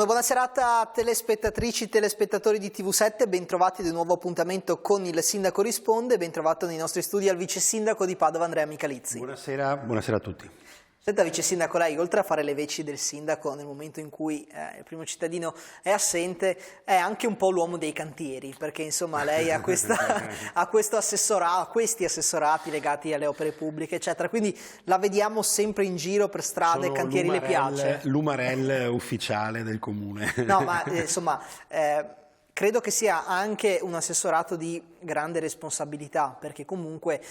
Buona serata a telespettatrici e telespettatori di TV7, bentrovati ad un nuovo appuntamento con il Sindaco Risponde, ben trovato nei nostri studi al vice sindaco di Padova Andrea Micalizzi. Buonasera a tutti. Senta vice sindaco, lei oltre a fare le veci del sindaco nel momento in cui il primo cittadino è assente, è anche un po' l'uomo dei cantieri, perché insomma lei ha, questi assessorati legati alle opere pubbliche eccetera, quindi la vediamo sempre in giro per strade, cantieri le piace? L'Umarell ufficiale del comune. No, ma insomma credo che sia anche un assessorato di grande responsabilità, perché comunque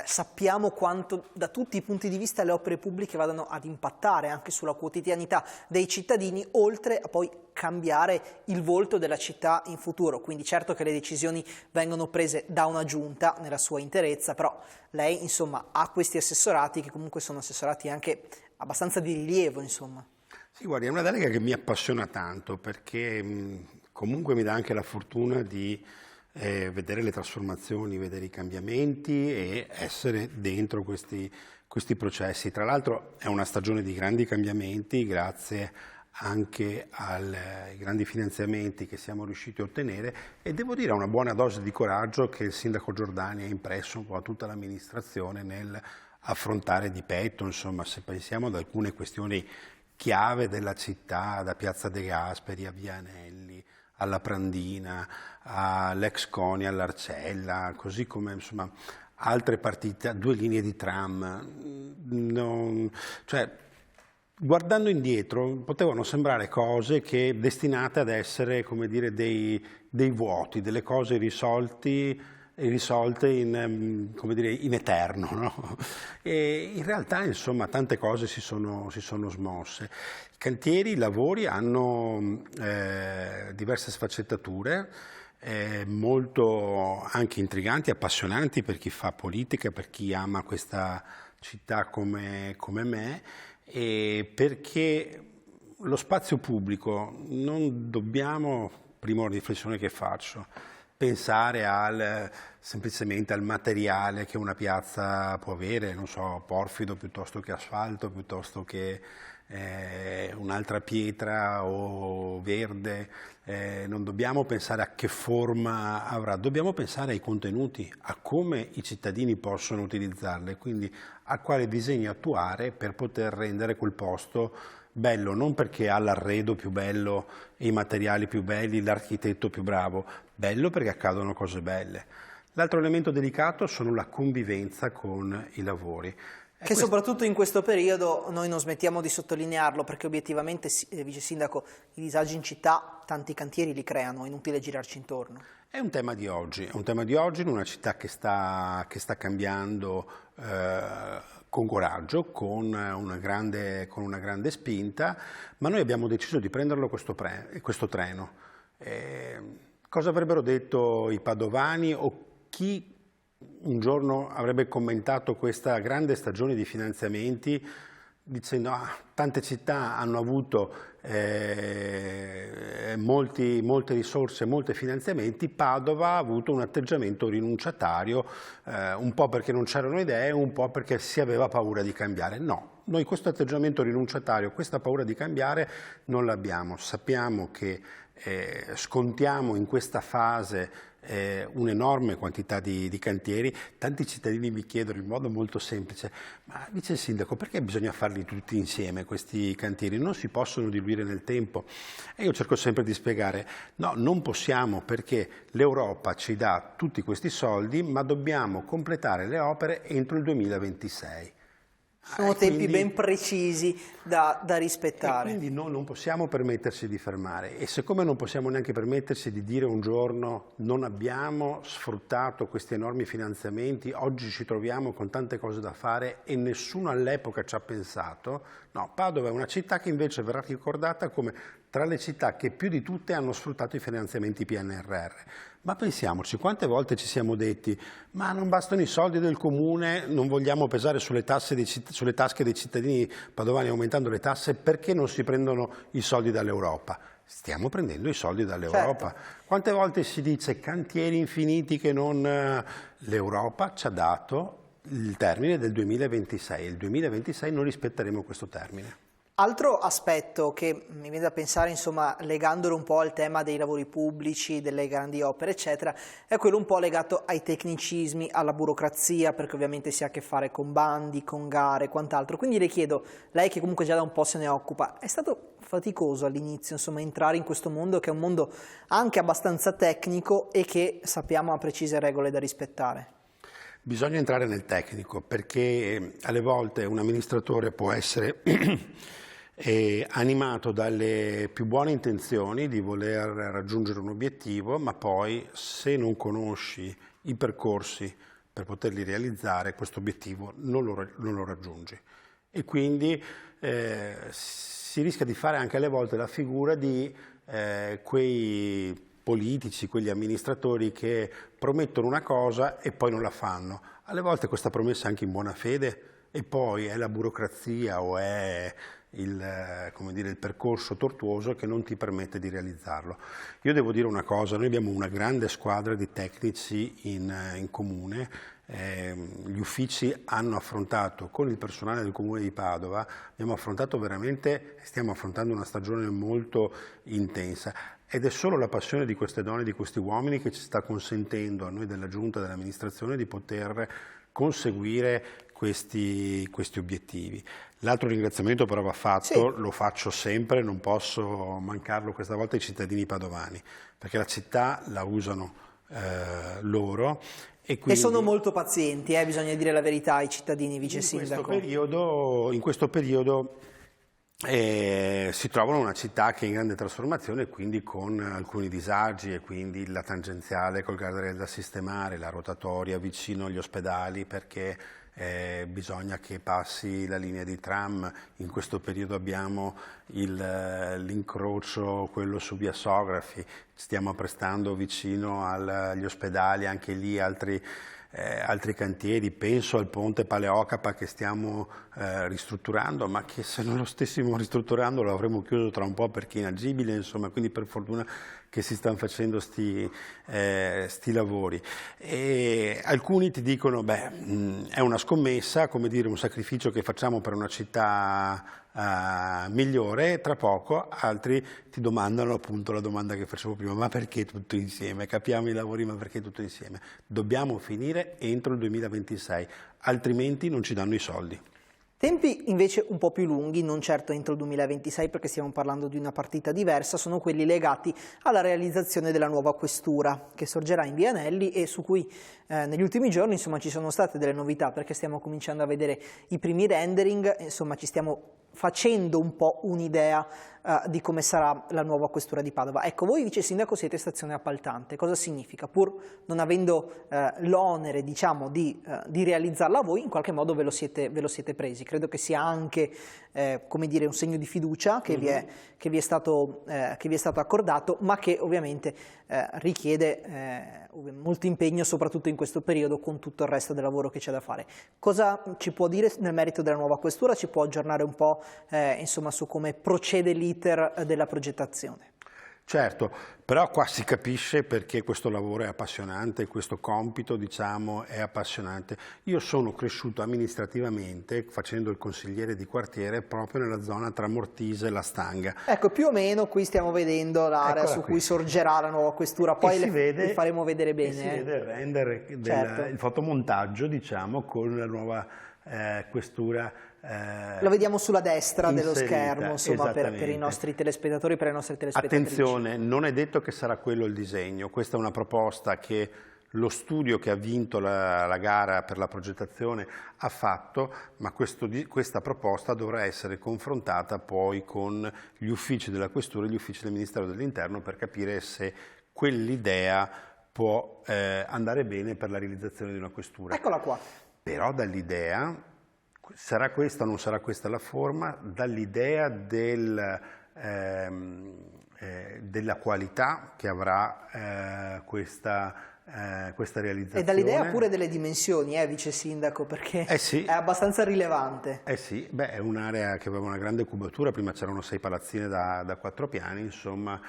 sappiamo quanto da tutti i punti di vista le opere pubbliche vadano ad impattare anche sulla quotidianità dei cittadini, oltre a poi cambiare il volto della città in futuro. Quindi certo che le decisioni vengono prese da una giunta nella sua interezza, però lei insomma ha questi assessorati che comunque sono assessorati anche abbastanza di rilievo, insomma. Sì, guardi, è una delega che mi appassiona tanto perché comunque mi dà anche la fortuna di vedere le trasformazioni, vedere i cambiamenti e essere dentro questi processi. Tra l'altro è una stagione di grandi cambiamenti grazie anche ai grandi finanziamenti che siamo riusciti a ottenere e devo dire una buona dose di coraggio che il sindaco Giordani ha impresso un po' a tutta l'amministrazione nel affrontare di petto, insomma, se pensiamo ad alcune questioni chiave della città, da Piazza De Gasperi a Via Anelli, alla Prandina, all'ex CONI, all'Arcella, così come insomma altre partite, 2 linee di tram. Cioè, guardando indietro potevano sembrare cose che destinate ad essere, come dire, dei vuoti, delle cose risolte in, come dire, in eterno, no? E in realtà insomma tante cose si sono smosse. I cantieri, i lavori hanno diverse sfaccettature, molto anche intriganti, appassionanti per chi fa politica, per chi ama questa città come me, e perché lo spazio pubblico non dobbiamo, prima riflessione che faccio, pensare semplicemente al materiale che una piazza può avere, non so, porfido piuttosto che asfalto, piuttosto che un'altra pietra o verde. Non dobbiamo pensare a che forma avrà, dobbiamo pensare ai contenuti, a come i cittadini possono utilizzarle, quindi a quale disegno attuare per poter rendere quel posto bello, non perché ha l'arredo più bello, i materiali più belli, l'architetto più bravo, bello perché accadono cose belle. L'altro elemento delicato sono la convivenza con i lavori. Che soprattutto in questo periodo noi non smettiamo di sottolinearlo, perché obiettivamente, vice sindaco, i disagi in città tanti cantieri li creano, è inutile girarci intorno. È un tema di oggi, in una città che sta cambiando con coraggio, con una grande spinta, ma noi abbiamo deciso di prenderlo questo treno. Cosa avrebbero detto i padovani o chi un giorno avrebbe commentato questa grande stagione di finanziamenti dicendo tante città hanno avuto molte risorse, molti finanziamenti, Padova ha avuto un atteggiamento rinunciatario, un po' perché non c'erano idee, un po' perché si aveva paura di cambiare. No, noi questo atteggiamento rinunciatario, questa paura di cambiare non l'abbiamo. Sappiamo che scontiamo in questa fase un'enorme quantità di cantieri. Tanti cittadini mi chiedono in modo molto semplice: ma vice sindaco, perché bisogna farli tutti insieme questi cantieri? Non si possono diluire nel tempo? E io cerco sempre di spiegare: no, non possiamo, perché l'Europa ci dà tutti questi soldi, ma dobbiamo completare le opere entro il 2026. Sono tempi ben precisi da rispettare. E quindi noi non possiamo permetterci di fermare, e siccome non possiamo neanche permetterci di dire un giorno non abbiamo sfruttato questi enormi finanziamenti, oggi ci troviamo con tante cose da fare e nessuno all'epoca ci ha pensato, no, Padova è una città che invece verrà ricordata come tra le città che più di tutte hanno sfruttato i finanziamenti PNRR. Ma pensiamoci, quante volte ci siamo detti: ma non bastano i soldi del comune, non vogliamo pesare sulle tasche dei cittadini padovani aumentando le tasse, perché non si prendono i soldi dall'Europa? Stiamo prendendo i soldi dall'Europa. Certo. Quante volte si dice cantieri infiniti che non... L'Europa ci ha dato il termine del 2026 e il 2026 non rispetteremo questo termine. Altro aspetto che mi viene da pensare, insomma, legandolo un po' al tema dei lavori pubblici, delle grandi opere, eccetera, è quello un po' legato ai tecnicismi, alla burocrazia, perché ovviamente si ha a che fare con bandi, con gare e quant'altro. Quindi le chiedo, lei che comunque già da un po' se ne occupa, è stato faticoso all'inizio, insomma, entrare in questo mondo che è un mondo anche abbastanza tecnico e che sappiamo ha precise regole da rispettare? Bisogna entrare nel tecnico perché alle volte un amministratore può essere animato dalle più buone intenzioni di voler raggiungere un obiettivo, ma poi se non conosci i percorsi per poterli realizzare, questo obiettivo non lo raggiungi. E quindi si rischia di fare anche alle volte la figura di quei politici, quegli amministratori che promettono una cosa e poi non la fanno. Alle volte questa promessa è anche in buona fede e poi è la burocrazia o è il percorso tortuoso che non ti permette di realizzarlo. Io devo dire una cosa, noi abbiamo una grande squadra di tecnici in comune, gli uffici hanno affrontato con il personale del Comune di Padova, stiamo affrontando una stagione molto intensa. Ed è solo la passione di queste donne e di questi uomini che ci sta consentendo a noi della Giunta dell'amministrazione di poter conseguire questi obiettivi. L'altro ringraziamento però va fatto, sì. Lo faccio sempre, non posso mancarlo questa volta ai cittadini padovani, perché la città la usano loro. E sono molto pazienti, bisogna dire la verità ai cittadini, vice sindaco. In questo periodo si trovano in una città che è in grande trasformazione e quindi con alcuni disagi e quindi la tangenziale col guardrail da sistemare, la rotatoria vicino agli ospedali perché bisogna che passi la linea di tram. In questo periodo abbiamo l'incrocio, quello su via Sografi, stiamo apprestando vicino agli ospedali anche lì altri cantieri, penso al ponte Paleocapa che stiamo ristrutturando, ma che se non lo stessimo ristrutturando lo avremmo chiuso tra un po' perché è inagibile, insomma, quindi per fortuna che si stanno facendo sti lavori. E alcuni ti dicono, è una scommessa, come dire un sacrificio che facciamo per una città migliore, tra poco altri ti domandano appunto la domanda che facevo prima, ma perché tutto insieme? Capiamo i lavori, ma perché tutto insieme? Dobbiamo finire entro il 2026, altrimenti non ci danno i soldi. Tempi invece un po' più lunghi, non certo entro il 2026 perché stiamo parlando di una partita diversa, sono quelli legati alla realizzazione della nuova questura che sorgerà in Via Anelli e su cui negli ultimi giorni insomma ci sono state delle novità perché stiamo cominciando a vedere i primi rendering, insomma ci stiamo facendo un po' un'idea di come sarà la nuova questura di Padova. Ecco, voi vice sindaco siete stazione appaltante, cosa significa? Pur non avendo l'onere diciamo di realizzarla voi, in qualche modo ve lo siete presi. Credo che sia anche come dire, un segno di fiducia che vi è stato accordato, ma che ovviamente richiede molto impegno, soprattutto in questo periodo con tutto il resto del lavoro che c'è da fare. Cosa ci può dire nel merito della nuova questura? Ci può aggiornare un po' insomma, su come procede l'iter della progettazione? Certo, però qua si capisce perché questo lavoro è appassionante, questo compito diciamo è appassionante. Io sono cresciuto amministrativamente facendo il consigliere di quartiere proprio nella zona tra Mortise e La Stanga. Ecco, più o meno qui stiamo vedendo l'area su cui sorgerà la nuova questura, poi le faremo vedere bene. Si vede il render, certo. Il fotomontaggio diciamo con la nuova questura. Lo vediamo sulla destra dello schermo, insomma, per i nostri telespettatori, per le nostre telespettatrici. Attenzione, non è detto che sarà quello il disegno, questa è una proposta che lo studio che ha vinto la gara per la progettazione ha fatto, ma questa proposta dovrà essere confrontata poi con gli uffici della questura e gli uffici del Ministero dell'Interno per capire se quell'idea può andare bene per la realizzazione di una questura. Eccola qua. Però dall'idea, sarà questa o non sarà questa la forma, dall'idea della qualità che avrà questa realizzazione. E dall'idea pure delle dimensioni, vice sindaco, perché sì. È abbastanza rilevante. Sì, è un'area che aveva una grande cubatura, prima c'erano 6 palazzine da 4 piani, insomma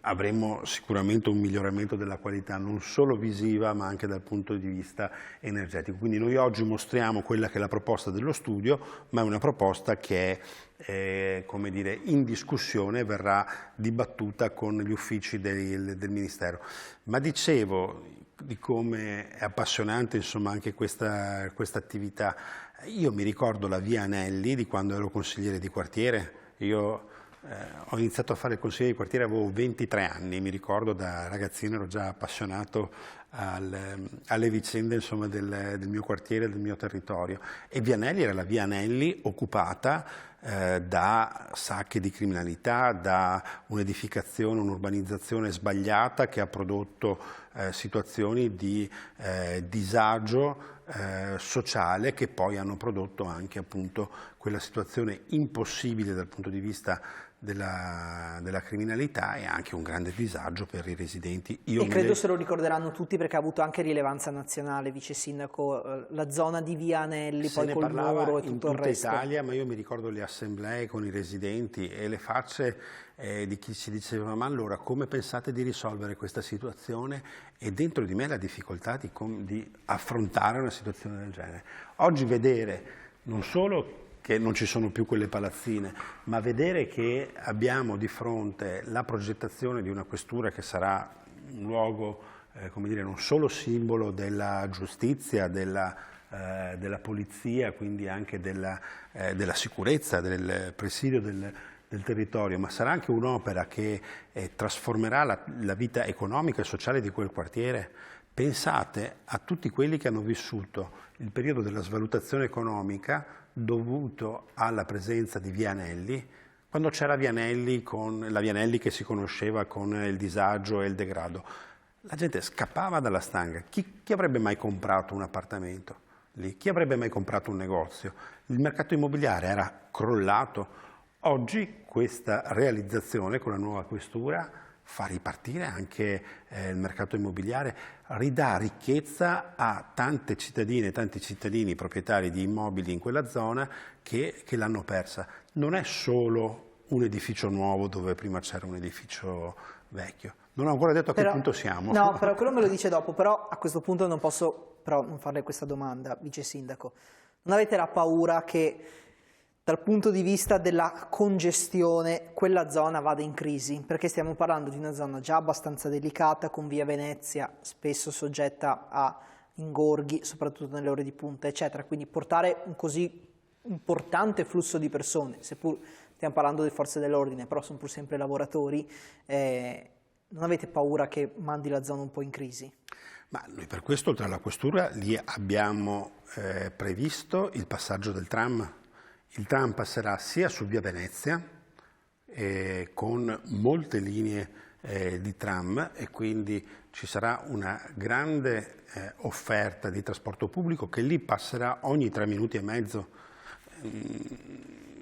avremo sicuramente un miglioramento della qualità non solo visiva ma anche dal punto di vista energetico. Quindi noi oggi mostriamo quella che è la proposta dello studio, ma è una proposta che come dire, in discussione, verrà dibattuta con gli uffici del Ministero. Ma dicevo di come è appassionante, insomma, anche questa attività. Io mi ricordo la via Anelli di quando ero consigliere di quartiere. Io ho iniziato a fare il consigliere di quartiere, avevo 23 anni, mi ricordo, da ragazzino ero già appassionato alle vicende, insomma, del mio quartiere, del mio territorio. E via Anelli era la via Anelli occupata da sacche di criminalità, da un'edificazione, un'urbanizzazione sbagliata che ha prodotto situazioni di disagio sociale, che poi hanno prodotto anche, appunto, quella situazione impossibile dal punto di vista della criminalità e anche un grande disagio per i residenti. E credo se lo ricorderanno tutti, perché ha avuto anche rilevanza nazionale, vice sindaco, la zona di via Anelli, poi col muro e tutto il resto. In tutta Italia, ma io mi ricordo le assemblee con i residenti e le facce di chi ci diceva: ma allora come pensate di risolvere questa situazione? E dentro di me la difficoltà di affrontare una situazione del genere. Oggi vedere non solo che non ci sono più quelle palazzine, ma vedere che abbiamo di fronte la progettazione di una questura che sarà un luogo, come dire, non solo simbolo della giustizia, della polizia, quindi anche della sicurezza, del presidio del territorio, ma sarà anche un'opera che trasformerà la vita economica e sociale di quel quartiere. Pensate a tutti quelli che hanno vissuto il periodo della svalutazione economica dovuto alla presenza di via Anelli, quando c'era Vianelli, la Vianelli che si conosceva con il disagio e il degrado. La gente scappava dalla stanga. Chi avrebbe mai comprato un appartamento lì? Chi avrebbe mai comprato un negozio? Il mercato immobiliare era crollato. Oggi questa realizzazione con la nuova questura fa ripartire anche il mercato immobiliare, ridà ricchezza a tante cittadine e tanti cittadini proprietari di immobili in quella zona che l'hanno persa. Non è solo un edificio nuovo dove prima c'era un edificio vecchio. Non ho ancora detto a che punto siamo. No, però quello me lo dice dopo, però a questo punto non posso però non farle questa domanda, vice sindaco. Non avete la paura che dal punto di vista della congestione quella zona vada in crisi? Perché stiamo parlando di una zona già abbastanza delicata, con via Venezia spesso soggetta a ingorghi, soprattutto nelle ore di punta, eccetera. Quindi portare un così importante flusso di persone, seppur stiamo parlando di forze dell'ordine, però sono pur sempre lavoratori, non avete paura che mandi la zona un po' in crisi? Ma noi per questo, oltre alla questura, lì abbiamo previsto il passaggio del tram. Il tram passerà sia su via Venezia, con molte linee di tram, e quindi ci sarà una grande offerta di trasporto pubblico che lì passerà ogni 3 minuti e mezzo.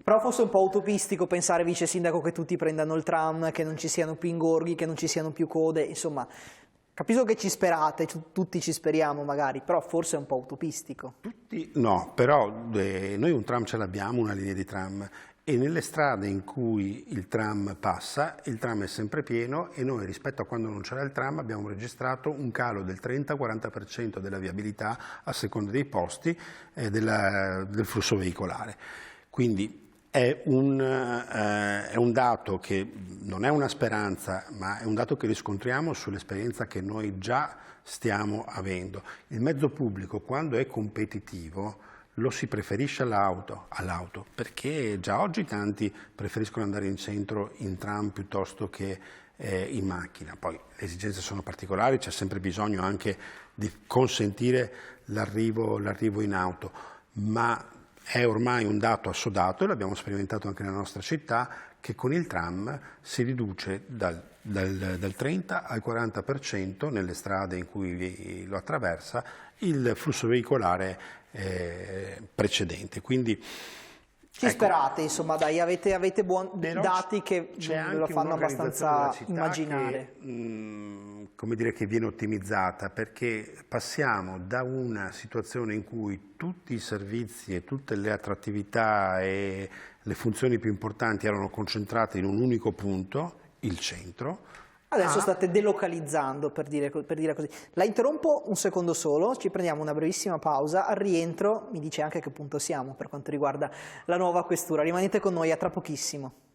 Però fosse un po' utopistico pensare, vice sindaco, che tutti prendano il tram, che non ci siano più ingorghi, che non ci siano più code, insomma. Capisco che ci sperate, tutti ci speriamo magari, però forse è un po' utopistico. Tutti no, però noi un tram ce l'abbiamo, una linea di tram, e nelle strade in cui il tram passa, il tram è sempre pieno, e noi rispetto a quando non c'era il tram abbiamo registrato un calo del 30-40% della viabilità a seconda dei posti del flusso veicolare. Quindi è un dato che non è una speranza, ma è un dato che riscontriamo sull'esperienza che noi già stiamo avendo. Il mezzo pubblico, quando è competitivo, lo si preferisce all'auto, perché già oggi tanti preferiscono andare in centro in tram piuttosto che in macchina. Poi le esigenze sono particolari, c'è sempre bisogno anche di consentire l'arrivo in auto, ma è ormai un dato assodato, e l'abbiamo sperimentato anche nella nostra città, che con il tram si riduce dal 30 al 40% nelle strade in cui lo attraversa il flusso veicolare precedente. Quindi ci sperate, insomma, dai, avete buoni dati che lo fanno abbastanza immaginare. Come dire, che viene ottimizzata, perché passiamo da una situazione in cui tutti i servizi e tutte le attrattività e le funzioni più importanti erano concentrate in un unico punto, il centro, Adesso state delocalizzando, per dire così. La interrompo un secondo solo, ci prendiamo una brevissima pausa, al rientro mi dice anche a che punto siamo per quanto riguarda la nuova questura. Rimanete con noi, a tra pochissimo.